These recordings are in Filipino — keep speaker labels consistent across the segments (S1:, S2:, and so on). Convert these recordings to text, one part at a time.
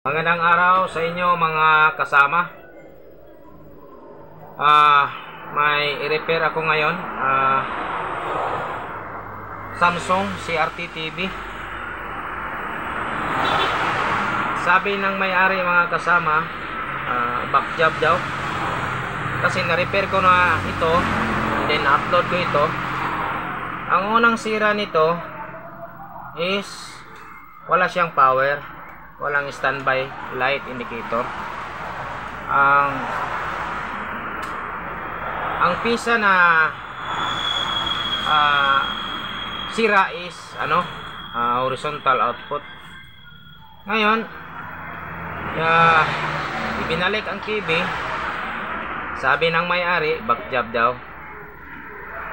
S1: Magandang araw sa inyo mga kasama. May i-repair ako ngayon. Samsung CRT TV. Sabi ng may-ari mga kasama, back job daw. Kasi na-repair ko na ito, and then upload ko ito. Ang unang sira nito is wala siyang power. Walang standby light indicator. Ang pisa na sira is horizontal output. Ngayon, ibinalik ang TV. Sabi ng may-ari, back job daw.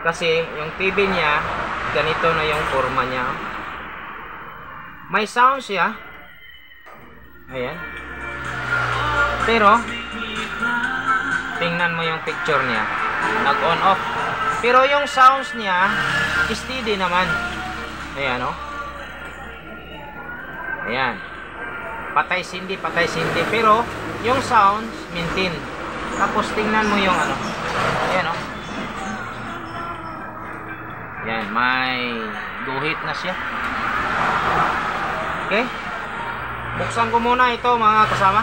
S1: Kasi yung TV niya, ganito na yung forma niya. May sound siya. Ayan. Pero tingnan mo yung picture niya, nag-on off. Pero yung sounds niya steady naman. Ayan, oh. Ayan. Patay sindi. Pero yung sounds maintain. Tapos tingnan mo yung ayan, oh. Ayan, may guhit na siya. Okay. Buksan ko muna ito mga kasama.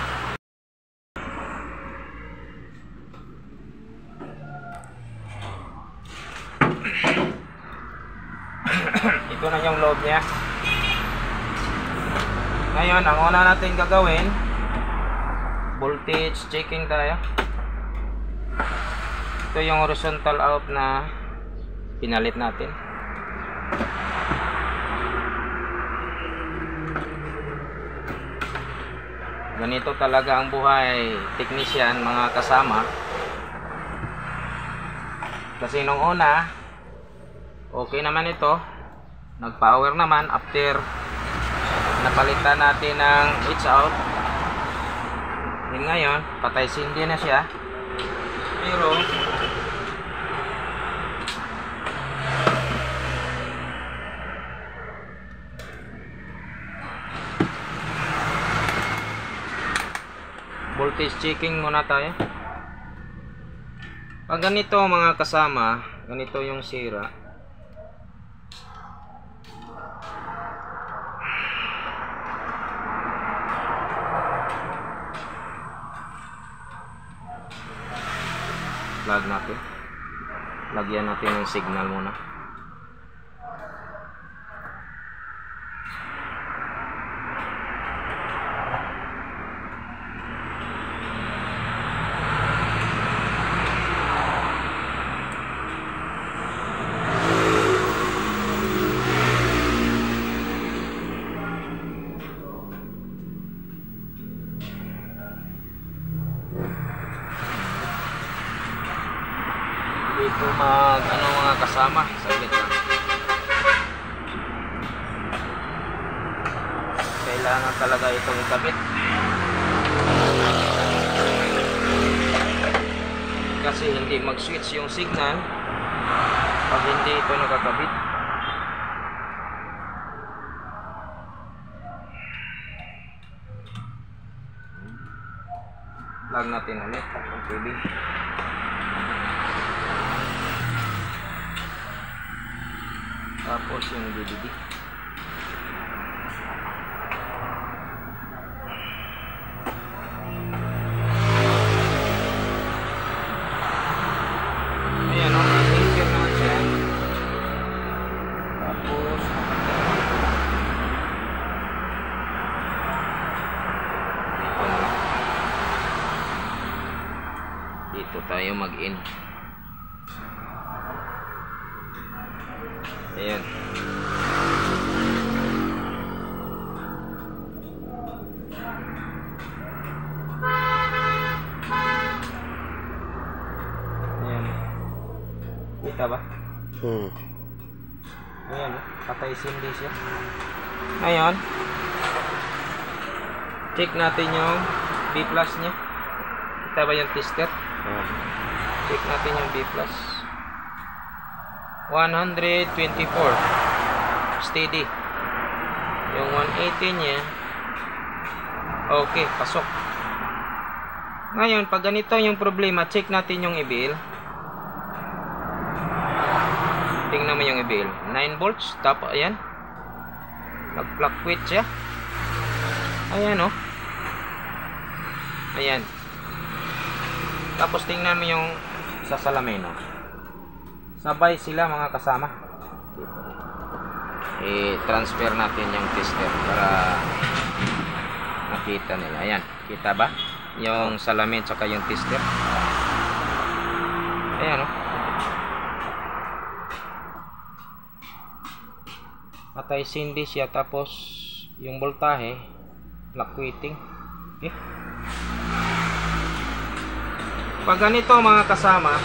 S1: Ito na yung loob niya. Ngayon, ang una natin gagawin, voltage checking tayo. Ito yung horizontal out na pinalit natin. Ganito talaga ang buhay technician mga kasama. Kasi nung una okay naman ito, nag-power naman after napalitan natin ng H out. Yun, ngayon patay sindi na siya. Pero voltage checking muna tayo. Pag ganito mga kasama, ganito yung sira. Plug natin. Lagyan natin ng signal muna. Dito mga kasama, saglit lang. Kailangan talaga itong ikabit. Kasi hindi mag-switch yung signal pag hindi ito nakakabit. Plug natin ulit ang TV. Tapos yung DVD. Ayan, anchor naman siya. Tapos dito na lang. Dito tayo mag-in. Ayan. Ayan. Kita ba? Ayan, patay sindi siya. Ngayon, check natin yung B+ nya. Kita ba yung tester? Check natin yung B+. 124 steady. Yung 180 nya Okay, pasok. Ngayon, pag ganito yung problema, check natin yung EBL. Tingnan mo yung EBL. 9 volts, tapos ayan. Nag-fluctuate siya. Ayan oh. Ayan. Tapos tingnan mo yung sa salamin oh. Sabay sila mga kasama. I-transfer natin yung tester para makita nila. Ayan, kita ba? Yung salamin tsaka yung tester. Ayan oh. Patay sindi siya, tapos yung voltahe fluctuating. Okay. Pag ganito mga kasama,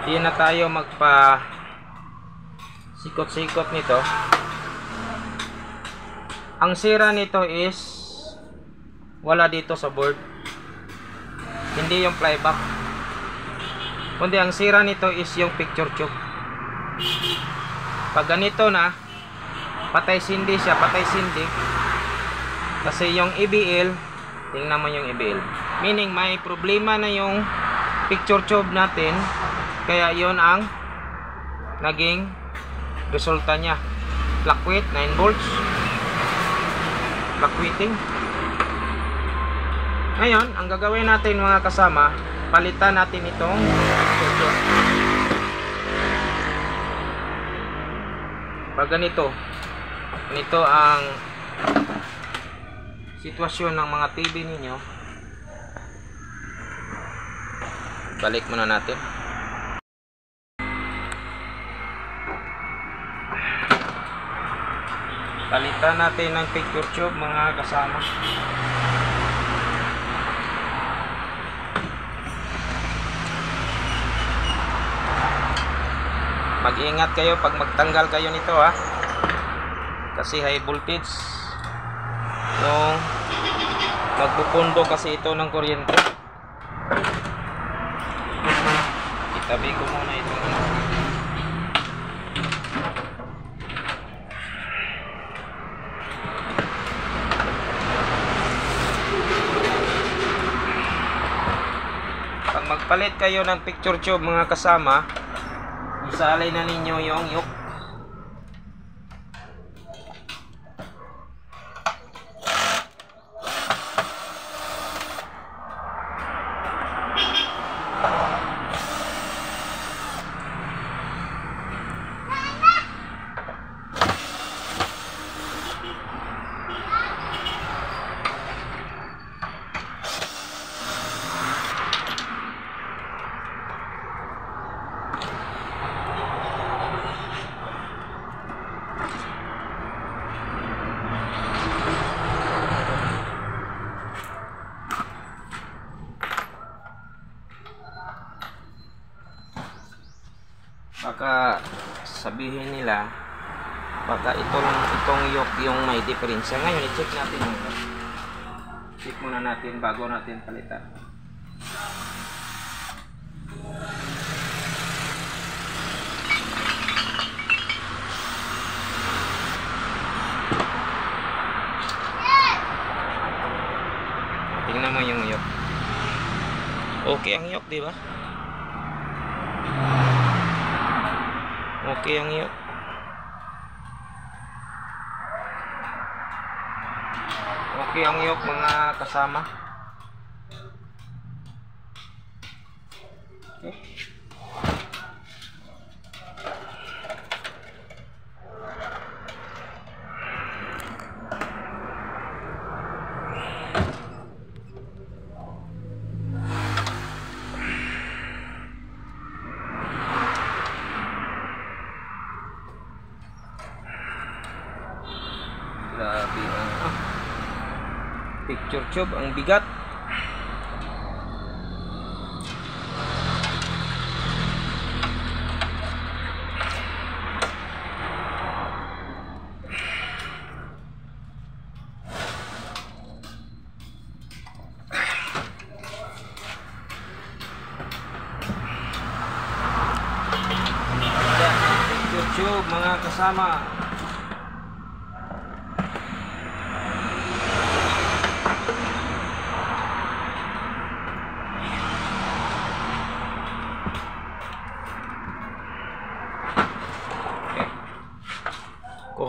S1: di na tayo magpa sikot-sikot nito. Ang sira nito is wala dito sa board, hindi yung flyback, kundi ang sira nito is yung picture tube. Pag ganito na, patay sindi siya, patay sindi. Kasi yung EBL, tingnan mo yung EBL, meaning may problema na yung picture tube natin. Kaya yon ang naging resulta niya. Fluctuate, 9 volts. Fluctuating. Ngayon, ang gagawin natin mga kasama, palitan natin itong picture tube. Pag ganito ang sitwasyon ng mga TV ninyo, balik muna natin. Palitan natin ng picture tube mga kasama. Mag-ingat kayo pag magtanggal kayo nito ha, kasi high voltage yung magpupundo kasi ito ng kuryente. Itabi ko muna ito. Pag magpalit kayo ng picture tube mga kasama, isalay na ninyo yung yoke. Baka sabihin nila baka itong yoke yung may diferensya. Ngayon i-check natin muna. Check muna natin bago natin palitan. Tingnan mo yung yoke. Okay ang yoke, di ba? Okay ang yoke. Okay ang yoke mga kasama. Okay. Grabe ang picture tube, ang bigat. Picture tube mga kasama.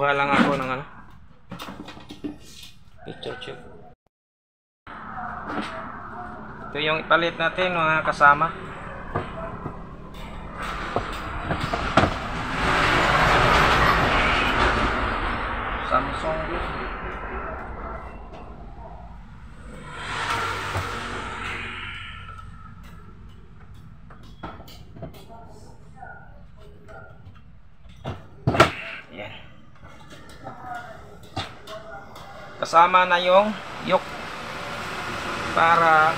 S1: kuha lang ako ng ano, picture tube. Ito yung ipalit natin mga kasama. Samsung din. Yan. Kasama na yung yoke para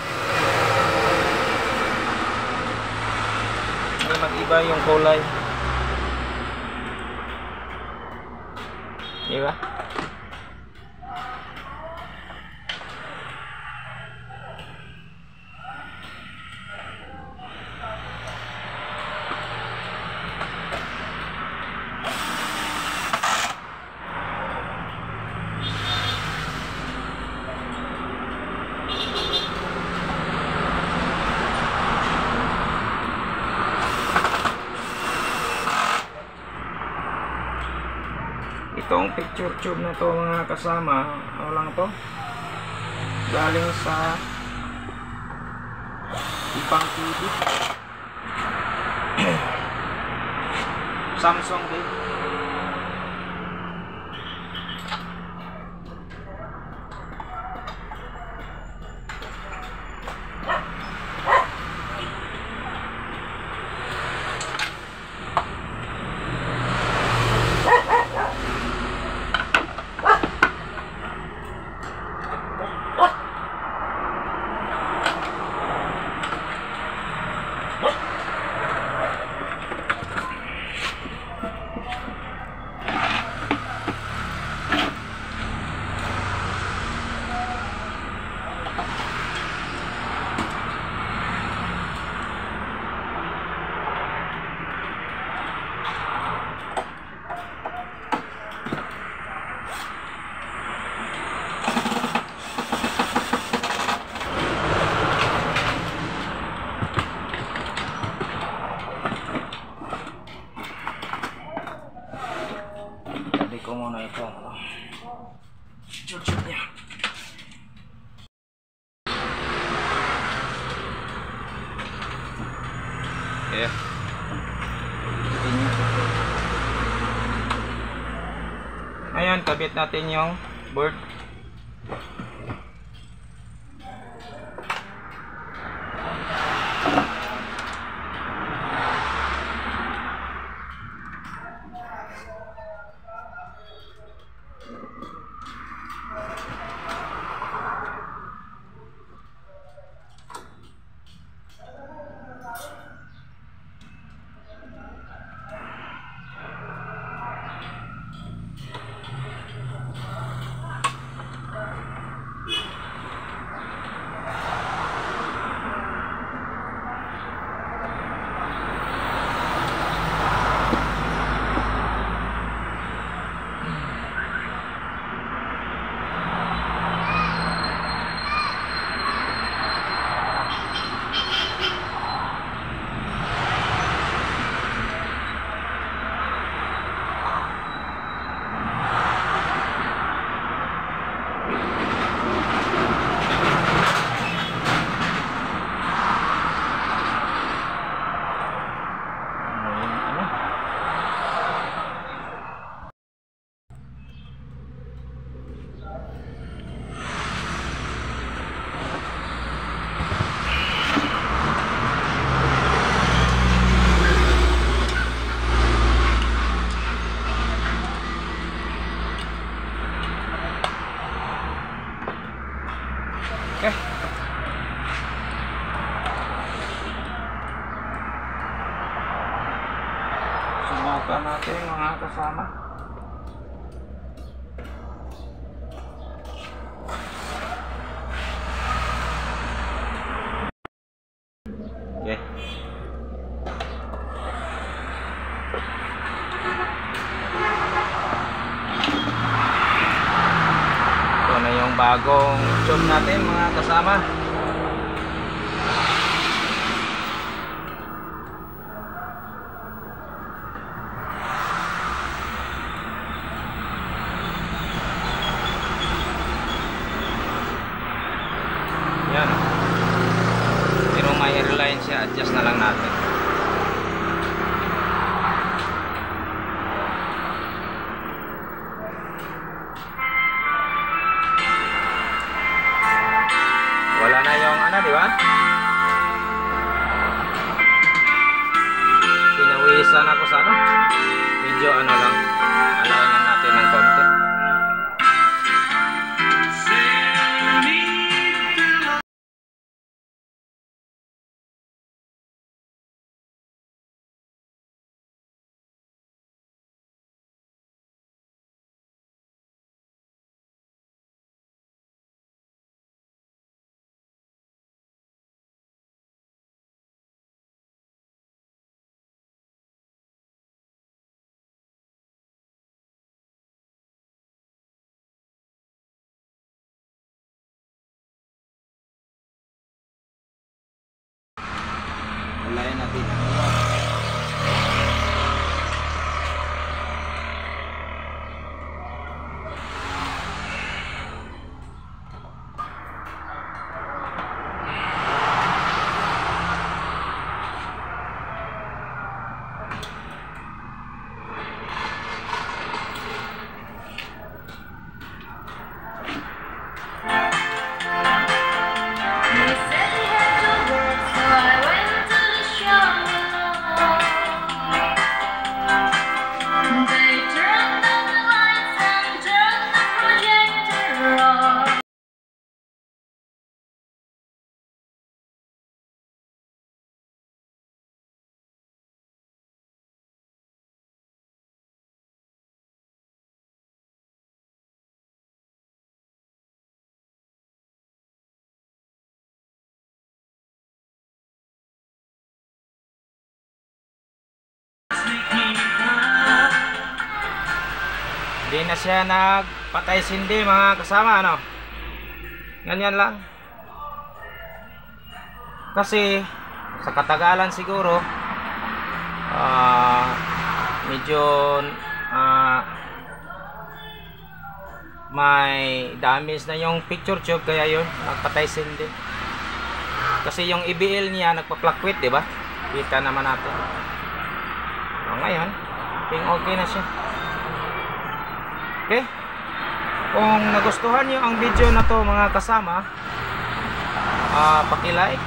S1: mag-iba yung kulay. Diba? Itong picture tube na to mga kasama, ano lang to, galing sa ibang TV. Samsung din. Ko muna ito chuchuk niya. Okay. Ngayon kabit natin yung board. Okay. Subukan natin mga kasama. Okay. Ito na yung bagong tube natin mga kasama. na lang natin. Wala na yung ano, di ba? Pinawisan ako sa ano. Medyo ano lang. Alayin lang natin ng konti. Alayin natin. Hindi na siya nagpatay sindi mga kasama, ano. Ganyan lang. Kasi sa katagalan siguro medyo may damage na yung picture tube, kaya yun nagpatay sindi. Kasi yung EBL niya nagpa-fluctuate, di ba? Kita naman natin. Ngayon, okay na siya. Okay? Kung nagustuhan nyo ang video na to mga kasama, paki-like,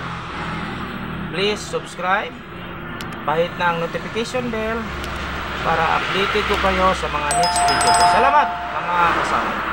S1: please subscribe, pahit na ang notification bell para updated ko kayo sa mga next video ko. Salamat mga kasama.